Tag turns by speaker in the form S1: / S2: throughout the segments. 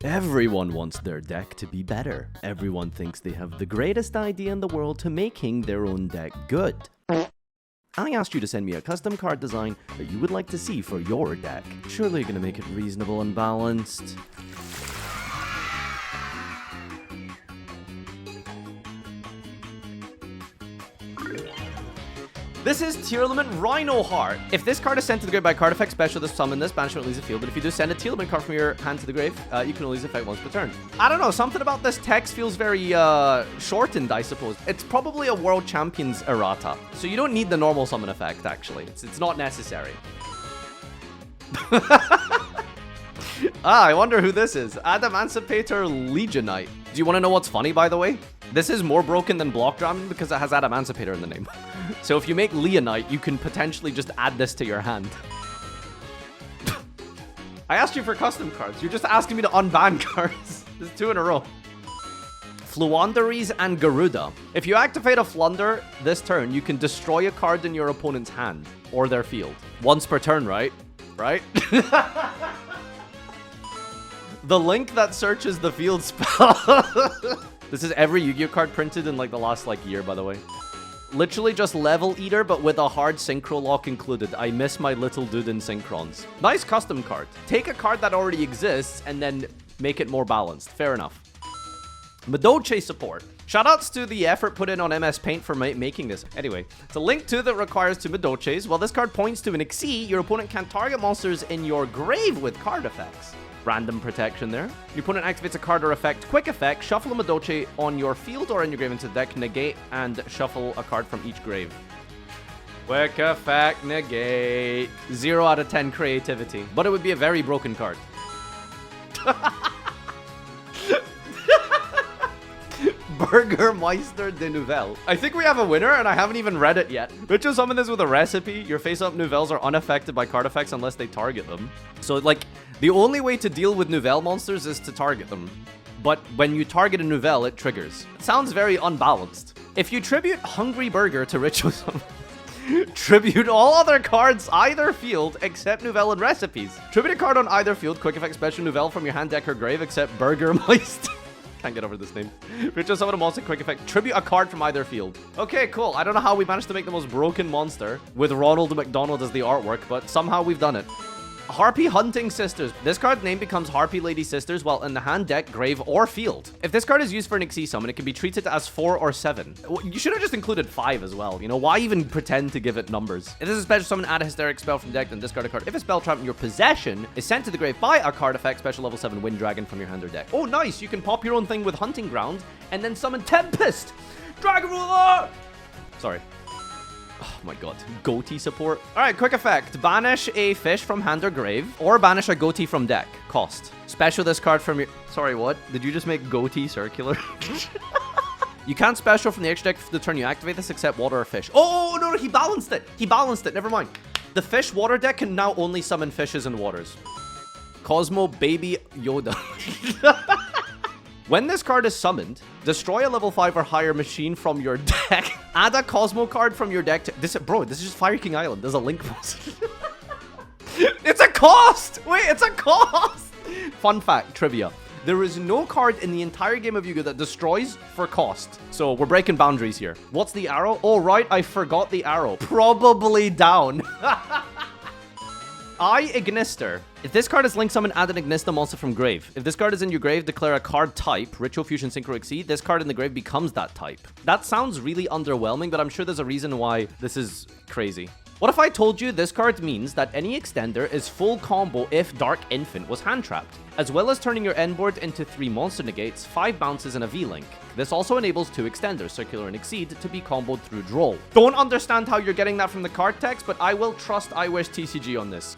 S1: Everyone wants their deck to be better. Everyone thinks they have the greatest idea in the world to making their own deck good. I asked you to send me a custom card design that you would like to see for your deck. Surely you're gonna make it reasonable and balanced. This is Tier Limit Rhino Heart. If this card is sent to the grave by card effect special, this summon this, banish it, leaves the field. But if you do send a Tier Limit card from your hand to the grave, you can only use the effect once per turn. I don't know, something about this text feels very shortened, I suppose. It's probably a World Champions errata. So you don't need the normal summon effect, actually. It's not necessary. I wonder who this is. Adamancipator Legionite. Do you want to know what's funny, by the way? This is more broken than Block Dragon because it has Adamancipator in the name. So if you make Leonite, you can potentially just add this to your hand. I asked you for custom cards. You're just asking me to unban cards. This is 2 in a row. Fluanderies and Garuda. If you activate a Flunder this turn, you can destroy a card in your opponent's hand or their field. Once per turn, right? Right? The link that searches the field spell. This is every Yu-Gi-Oh card printed in like the last year, by the way. Literally just Level Eater, but with a hard synchro lock included. I miss my little dude in Synchrons. Nice custom card. Take a card that already exists and then make it more balanced. Fair enough. Madoche support. Shoutouts to the effort put in on MS Paint for making this. Anyway, it's a link to that requires 2 Madoches. While this card points to an Xyz, your opponent can target monsters in your grave with card effects. Random protection there. Your opponent activates a card or effect. Quick effect. Shuffle a Madoche on your field or in your grave into the deck. Negate and shuffle a card from each grave. Quick effect, negate. 0 out of 10 creativity. But it would be a very broken card. Burgermeister de Nouvelle. I think we have a winner, and I haven't even read it yet. Ritual summon this with a recipe. Your face-up Nouvelles are unaffected by card effects unless they target them. So, the only way to deal with Nouvelle monsters is to target them. But when you target a Nouvelle, it triggers. It sounds very unbalanced. If you tribute Hungry Burger to Ritual summon, tribute all other cards either field except Nouvelle and recipes. Tribute a card on either field, quick effect special Nouvelle from your hand, deck, or grave except Burgermeister. Can't get over this name. Ritual summon a monster, quick effect. Tribute a card from either field. Okay, cool. I don't know how we managed to make the most broken monster with Ronald McDonald as the artwork, but somehow we've done it. Harpy Hunting Sisters. This card's name becomes Harpy Lady Sisters while in the hand, deck, grave, or field. If this card is used for an Xyz summon, it can be treated as 4 or 7. You should have just included 5 as well. You know, why even pretend to give it numbers? If this is a special summon, add a hysteric spell from deck, then discard a card. If a spell trap in your possession is sent to the grave by a card effect, special level 7 Wind Dragon from your hand or deck. Oh, nice. You can pop your own thing with Hunting Ground and then summon Tempest. Dragon Ruler! Sorry. Oh my god. Goatee support. Alright, quick effect. Banish a fish from hand or grave, or banish a goatee from deck. Cost. Special this card from your... Sorry, what? Did you just make goatee circular? You can't special from the extra deck for the turn you activate this except water or fish. Oh, no, he balanced it. He balanced it. Never mind. The fish water deck can now only summon fishes and waters. Cosmo Baby Yoda. When this card is summoned, destroy a level 5 or higher machine from your deck. Add a Cosmo card from your deck to... This is just Fire King Island. There's a link post. It's a cost! Wait, it's a cost! Fun fact, trivia. There is no card in the entire game of Yu-Gi-Oh! That destroys for cost. So we're breaking boundaries here. What's the arrow? Oh, right, I forgot the arrow. Probably down. Ignister. If this card is link summon, add an Ignista monster from grave. If this card is in your grave, declare a card type, Ritual Fusion Synchro Xyz. This card in the grave becomes that type. That sounds really underwhelming, but I'm sure there's a reason why this is crazy. What if I told you this card means that any extender is full combo if Dark Infant was hand trapped, as well as turning your end board into 3 monster negates, 5 bounces, and a V-Link. This also enables 2 extenders, Circular and Exceed, to be comboed through Droll. Don't understand how you're getting that from the card text, but I will trust iWish TCG on this.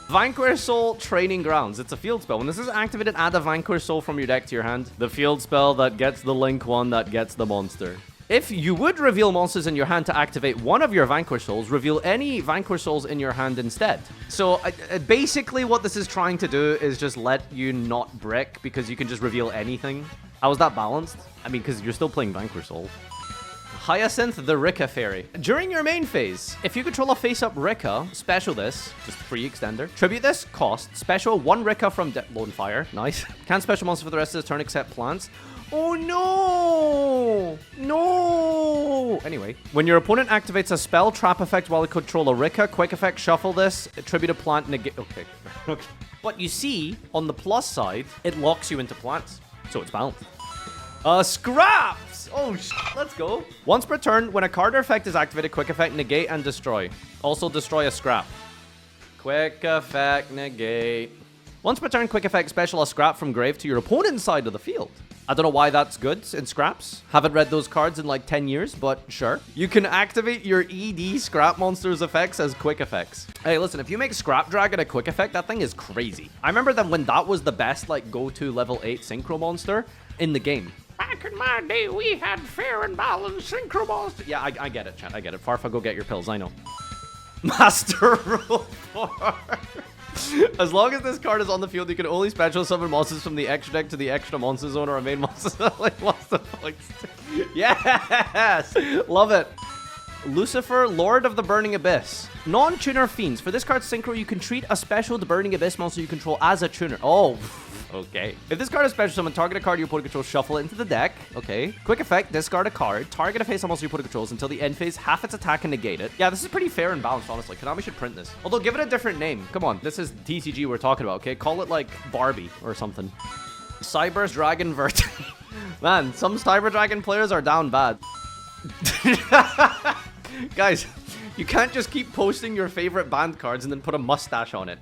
S1: Vanquish Soul Training Grounds. It's a field spell. When this is activated, add a Vanquish Soul from your deck to your hand. The field spell that gets the link one that gets the monster. If you would reveal monsters in your hand to activate one of your Vanquish Souls, reveal any Vanquish Souls in your hand instead. So basically what this is trying to do is just let you not brick because you can just reveal anything. How is that balanced? I mean, because you're still playing Vanquish Soul. Hyacinth the Rika Fairy. During your main phase, if you control a face-up Rika, special this, just free extender. Tribute this, cost. Special 1 Rika from Lone Fire. Nice. Can't special monster for the rest of the turn except plants. Oh no! No! Anyway, when your opponent activates a spell, trap effect while they control a Rika, quick effect, shuffle this, tribute a plant, negate. Okay. Okay. But you see, on the plus side, it locks you into plants. So it's balanced. Scraps! Oh, let's go. Once per turn, when a card or effect is activated, quick effect, negate, and destroy. Also destroy a scrap. Quick effect, negate. Once per turn, quick effect, special a scrap from grave to your opponent's side of the field. I don't know why that's good in scraps. Haven't read those cards in like 10 years, but sure. You can activate your ED scrap monster's effects as quick effects. Hey, listen, if you make Scrap Dragon a quick effect, that thing is crazy. I remember that when that was the best, like, go-to level 8 synchro monster in the game. Back in my day, we had fair and balanced synchro monster. Yeah, I get it, chat. I get it. Farfa, go get your pills. I know. Master Rule 4. As long as this card is on the field, you can only special summon monsters from the extra deck to the extra monster zone or a main monster. Like, what's the point? Yes! Love it. Lucifer, Lord of the Burning Abyss. Non-tuner fiends. For this card's synchro, you can treat a special the Burning Abyss monster you control as a tuner. Oh, okay. If this card is special summon, target a card your opponent controls, shuffle it into the deck. Okay. Quick effect, discard a card, target a face on monster your opponent controls until the end phase, half its attack and negate it. Yeah, this is pretty fair and balanced, honestly. Konami should print this. Although, give it a different name. Come on. This is TCG we're talking about, okay? Call it, like, Barbie or something. Cyber's Dragon Vert. Man, some Cyber Dragon players are down bad. Guys, you can't just keep posting your favorite band cards and then put a mustache on it.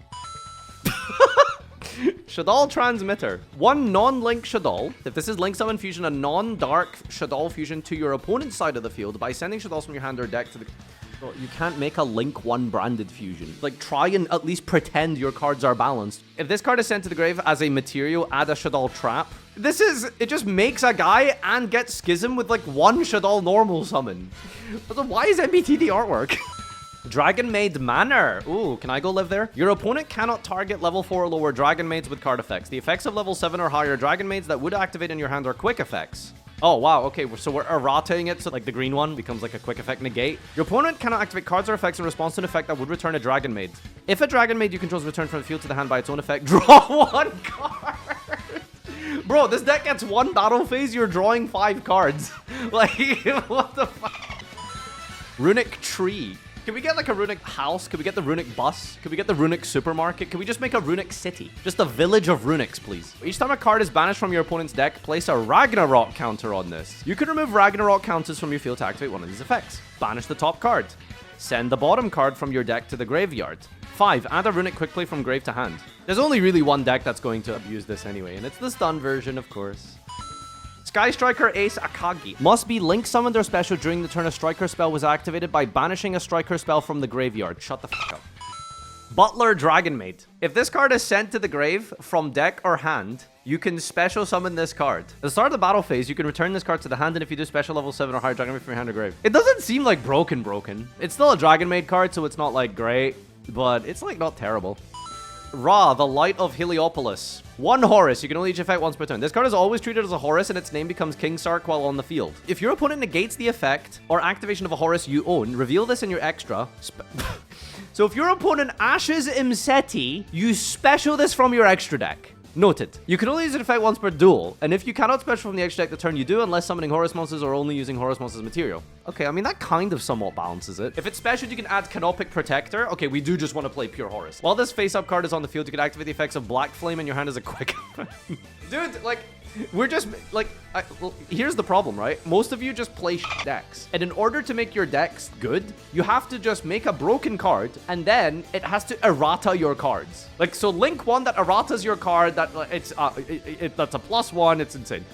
S1: Shaddoll Transmitter. 1 non-link Shaddoll. If this is Link Summon Fusion, a non-dark Shaddoll Fusion to your opponent's side of the field by sending Shaddolls from your hand or deck to the... Bro, you can't make a Link 1 branded fusion. Like, try and at least pretend your cards are balanced. If this card is sent to the grave as a material, add a Shaddoll Trap. This is... It just makes a guy and gets Schism with, like, 1 Shaddoll normal summon. But then why is MBT the artwork? Dragon Maid Manor. Ooh, can I go live there? Your opponent cannot target level 4 or lower Dragon Maids with card effects. The effects of level 7 or higher Dragon Maids that would activate in your hand are quick effects. Oh, wow. Okay, so we're errataing it so, like, the green one becomes, like, a quick effect negate. Your opponent cannot activate cards or effects in response to an effect that would return a Dragon Maid. If a Dragon Maid you control is returned from the field to the hand by its own effect, draw 1 card. Bro, this deck gets 1 battle phase, you're drawing 5 cards. Like, what the fuck? Runic Tree. Can we get like a runic house? Can we get the runic bus? Can we get the runic supermarket? Can we just make a runic city? Just a village of runics, please. Each time a card is banished from your opponent's deck, place a Ragnarok counter on this. You can remove Ragnarok counters from your field to activate one of these effects. Banish the top card. Send the bottom card from your deck to the graveyard. 5. Add a runic quick play from grave to hand. There's only really one deck that's going to abuse this anyway, and it's the stun version, of course. Sky Striker Ace Akagi. Must be Link summoned or special during the turn a Striker spell was activated by banishing a Striker spell from the graveyard. Shut the fuck up. Butler Dragon Maid. If this card is sent to the grave from deck or hand, you can special summon this card. At the start of the battle phase, you can return this card to the hand, and if you do special level 7 or higher Dragon Maid from your hand or grave. It doesn't seem like broken. It's still a Dragon Maid card, so it's not like great, but it's like not terrible. Ra, the Light of Heliopolis. 1 Horus. You can only each effect once per turn. This card is always treated as a Horus, and its name becomes King Sark while on the field. If your opponent negates the effect or activation of a Horus you own, reveal this in your extra. So if your opponent Ashes Imseti, you special this from your extra deck. Noted. You can only use an effect once per duel, and if you cannot special from the extra deck the turn you do, unless summoning Horus monsters or only using Horus monsters material. Okay, I mean, that kind of somewhat balances it. If it's special, you can add Canopic Protector. Okay, we do just want to play pure Horus. While this face-up card is on the field, you can activate the effects of Black Flame in your hand as a quick... Dude, like... We're just, like, well, here's the problem, right? Most of you just play decks. And in order to make your decks good, you have to just make a broken card, and then it has to errata your cards. Like, so Link 1 that erratas your card, that it's that's a +1, it's insane.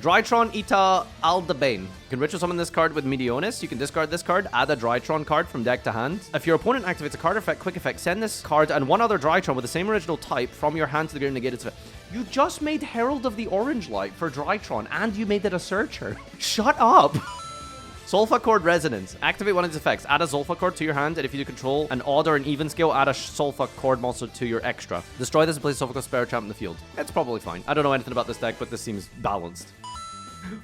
S1: Drytron Ita Aldebane. You can ritual summon this card with Medionis. You can discard this card, add a Drytron card from deck to hand. If your opponent activates a card effect, quick effect, send this card and 1 other Drytron with the same original type from your hand to the grave and negate its effect. You just made Herald of the Orange Light for Drytron, and you made it a Searcher. Shut up! Sulfa Chord Resonance. Activate one of its effects. Add a Sulfa Chord to your hand, and if you do control an odd or an even scale, add a Sulfa Chord monster to your extra. Destroy this and place Sulfa Spare Trap in the field. It's probably fine. I don't know anything about this deck, but this seems balanced.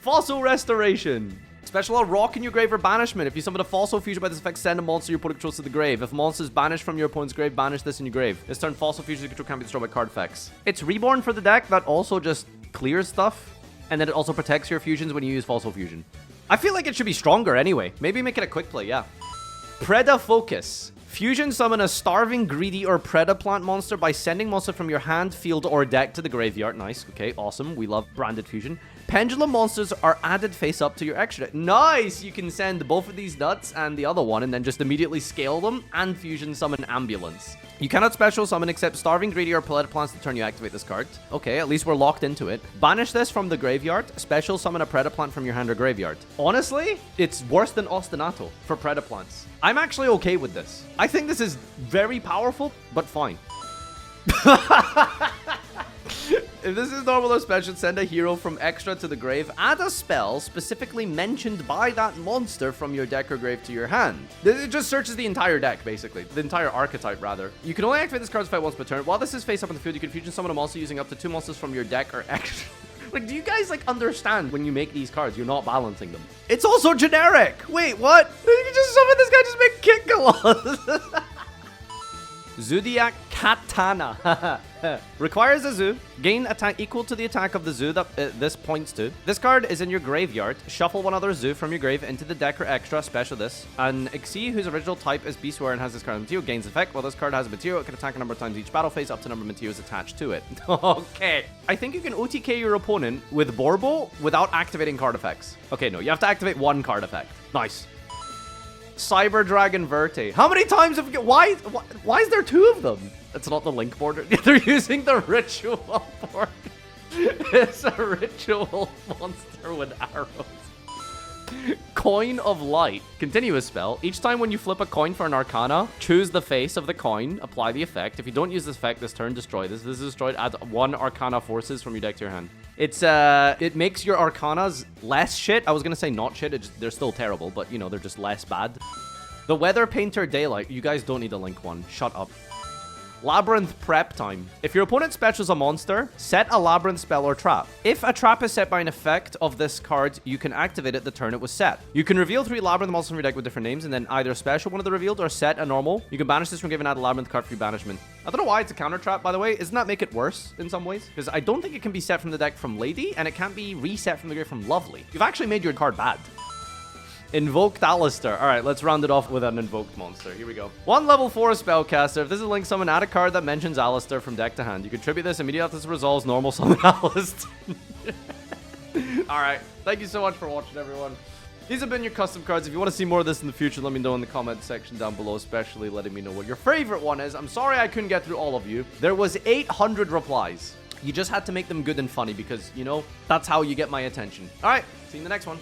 S1: Fossil Restoration. Special Rock in your grave or banishment. If you summon a Fossil Fusion by this effect, send a monster your opponent controls to the grave. If a monster is banished from your opponent's grave, banish this in your grave. This turn, Fossil Fusion you control can't be destroyed by card effects. It's Reborn for the deck that also just clears stuff. And then it also protects your fusions when you use Fossil Fusion. I feel like it should be stronger anyway. Maybe make it a quick play, yeah. Preda Focus. Fusion summon a Starving, Greedy, or Predaplant monster by sending monster from your hand, field, or deck to the graveyard. Nice. Okay, awesome. We love branded fusion. Pendulum monsters are added face up to your extra deck. Nice! You can send both of these nuts and the other one and then just immediately scale them and fusion summon Ambulance. You cannot special summon except Starving, Greedy, or Predaplants the turn you activate this card. Okay, at least we're locked into it. Banish this from the graveyard. Special summon a Predaplant from your hand or graveyard. Honestly, it's worse than Ostinato for Predaplants. I'm actually okay with this. I think this is very powerful, but fine. If this is normal or special, send a hero from extra to the grave. Add a spell specifically mentioned by that monster from your deck or grave to your hand. It just searches the entire deck, basically. The entire archetype, rather. You can only activate this card's effect once per turn. While this is face up in the field, you can fusion summon a monster using up to 2 monsters from your deck or extra. Like, do you guys, like, understand when you make these cards, you're not balancing them? It's also generic! Wait, what? You can just summon this guy, just make Kit Galahs. Zodiac Katana. Requires a zoo. Gain attack equal to the attack of the zoo that this points to. This card is in your graveyard. Shuffle one other zoo from your grave into the deck or extra. Special this. And Xyz, whose original type is Beastware and has this card material, gains effect. While this card has a material, it can attack a number of times each battle phase up to number of materials attached to it. Okay. I think you can OTK your opponent with Borbo without activating card effects. Okay, no. You have to activate one card effect. Nice. Cyber Dragon Verte. How many times have you... Why is there 2 of them? It's not the link border. They're using the ritual board. It's a ritual monster with arrows. Coin of Light. Continuous spell. Each time when you flip a coin for an arcana, choose the face of the coin, apply the effect. If you don't use this effect this turn, destroy this. This is destroyed. Add 1 arcana forces from your deck to your hand. It makes your arcanas less shit. I was gonna say not shit. They're still terrible, but you know, they're just less bad. The Weather Painter Daylight. You guys don't need a link one. Shut up. Labyrinth Prep Time. If your opponent specials a monster, set a Labyrinth spell or trap. If a trap is set by an effect of this card, you can activate it the turn it was set. You can reveal 3 Labyrinth monsters from your deck with different names, and then either special one of the revealed or set a normal. You can banish this from giving out a Labyrinth card for your banishment. I don't know why it's a counter trap, by the way. Doesn't that make it worse in some ways? Because I don't think it can be set from the deck from Lady, and it can't be reset from the grave from Lovely. You've actually made your card bad. Invoked Alistair. All right, let's round it off with an invoked monster. Here we go. 1 level 4 spellcaster. If this is a link summon, add a card that mentions Alistair from deck to hand. You contribute this immediately after this resolves normal summon Alistair. All right. Thank you so much for watching, everyone. These have been your custom cards. If you want to see more of this in the future, let me know in the comment section down below, especially letting me know what your favorite one is. I'm sorry I couldn't get through all of you. There was 800 replies. You just had to make them good and funny because, you know, that's how you get my attention. All right. See you in the next one.